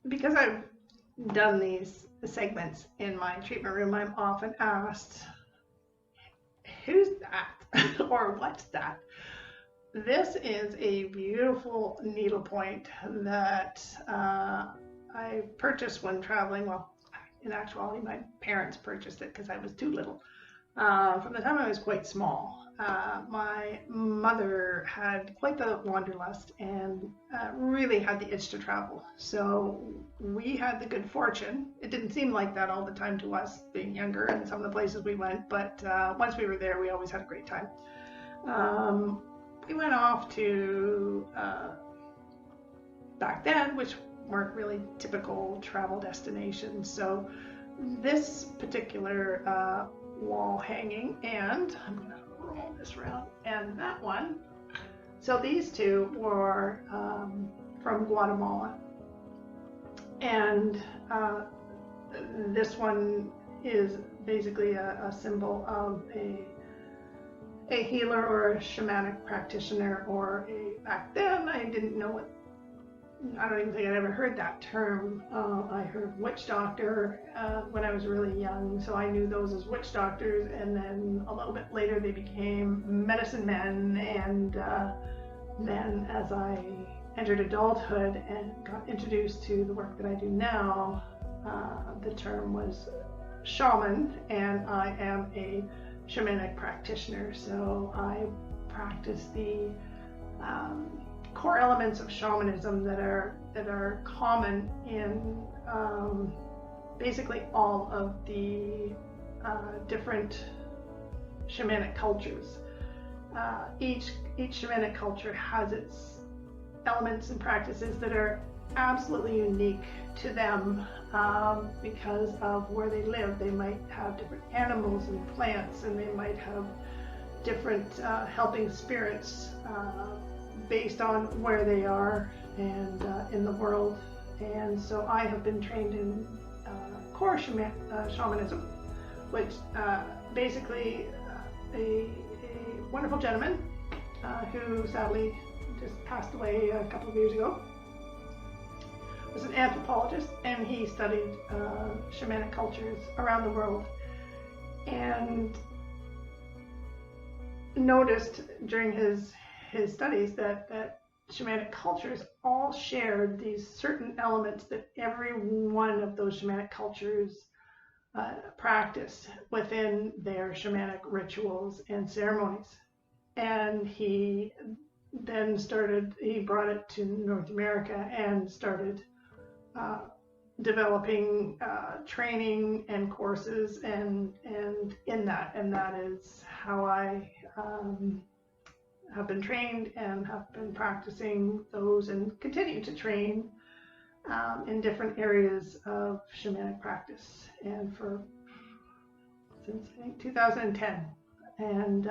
because I've done these segments in my treatment room, I'm often asked, who's that? Or what's that? This is a beautiful needlepoint that I purchased when traveling. Well, in actuality, my parents purchased it because I was too little. From the time I was quite small. My mother had quite the wanderlust and really had the itch to travel. So we had the good fortune. It didn't seem like that all the time to us being younger and some of the places we went, but once we were there, we always had a great time. We went off to, back then, which weren't really typical travel destinations. So this particular wall hanging, and I'm going to roll this around, and that one. So these two were from Guatemala, and this one is basically a symbol of a healer or a shamanic practitioner, or back then I didn't know what, I don't even think I'd ever heard that term. I heard witch doctor when I was really young, so I knew those as witch doctors, and then a little bit later they became medicine men, and then as I entered adulthood and got introduced to the work that I do now, the term was shaman, and I am a shamanic practitioner. So I practice the core elements of shamanism that are common in basically all of the different shamanic cultures. Each shamanic culture has its elements and practices that are absolutely unique to them because of where they live. They might have different animals and plants, and they might have different helping spirits based on where they are and in the world. And so I have been trained in core shamanism, which basically a wonderful gentleman who sadly just passed away a couple of years ago was an anthropologist, and he studied shamanic cultures around the world, and noticed during his studies that shamanic cultures all shared these certain elements that every one of those shamanic cultures practiced within their shamanic rituals and ceremonies. And he then he brought it to North America and started developing training and courses and in that, and that is how I have been trained and have been practicing those and continue to train in different areas of shamanic practice, and since I think 2010. And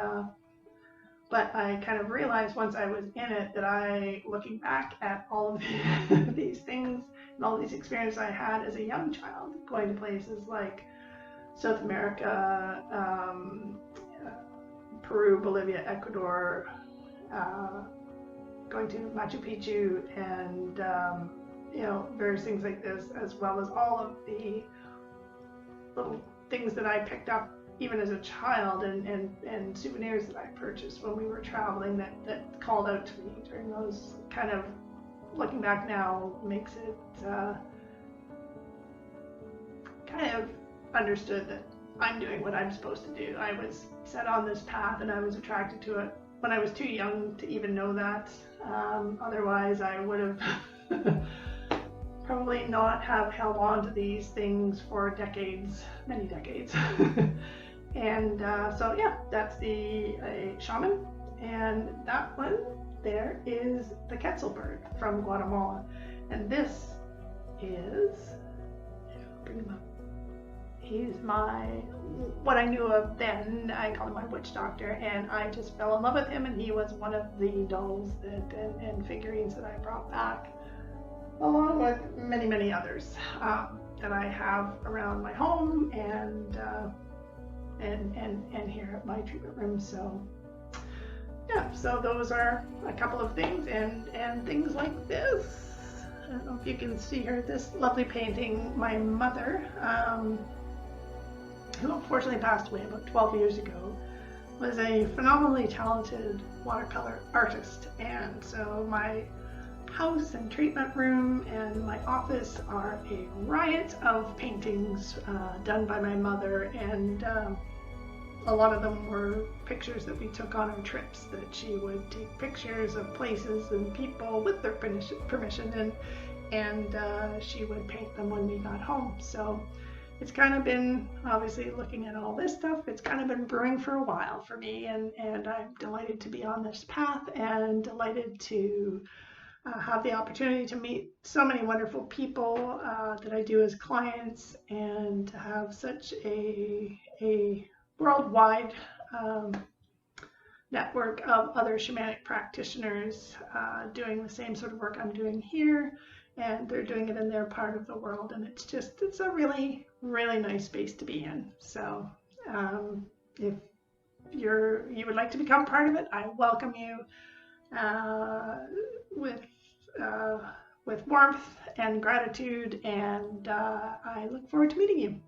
but I kind of realized once I was in it that looking back at all of these things and all these experiences I had as a young child, going to places like South America, Peru, Bolivia, Ecuador, going to Machu Picchu, and various things like this, as well as all of the little things that I picked up even as a child, and souvenirs that I purchased when we were traveling that called out to me during those. Kind of looking back now makes it kind of understood that I'm doing what I'm supposed to do. I was set on this path and I was attracted to it when I was too young to even know that. Otherwise I would have probably not have held on to these things for decades, many decades. And so yeah, that's the shaman. And that one there is the Quetzal bird from Guatemala. And this is, bring him up. He's what I knew of then, I called him my witch doctor, and I just fell in love with him, and he was one of the dolls and figurines that I brought back, along with many, many others that I have around my home and here at my treatment room. So yeah, so those are a couple of things, and things like this I don't know if you can see her, this lovely painting, my mother, who unfortunately passed away about 12 years ago, was a phenomenally talented watercolor artist. And so my house and treatment room and my office are a riot of paintings done by my mother, and a lot of them were pictures that we took on our trips, that she would take pictures of places and people with their permission, and she would paint them when we got home. So it's kind of been, obviously looking at all this stuff, it's kind of been brewing for a while for me, and I'm delighted to be on this path and delighted to have the opportunity to meet so many wonderful people that I do as clients, and to have such a worldwide network of other shamanic practitioners doing the same sort of work I'm doing here, and they're doing it in their part of the world, and it's a really, really nice space to be in. So if you would like to become part of it, I welcome you with warmth and gratitude, and I look forward to meeting you.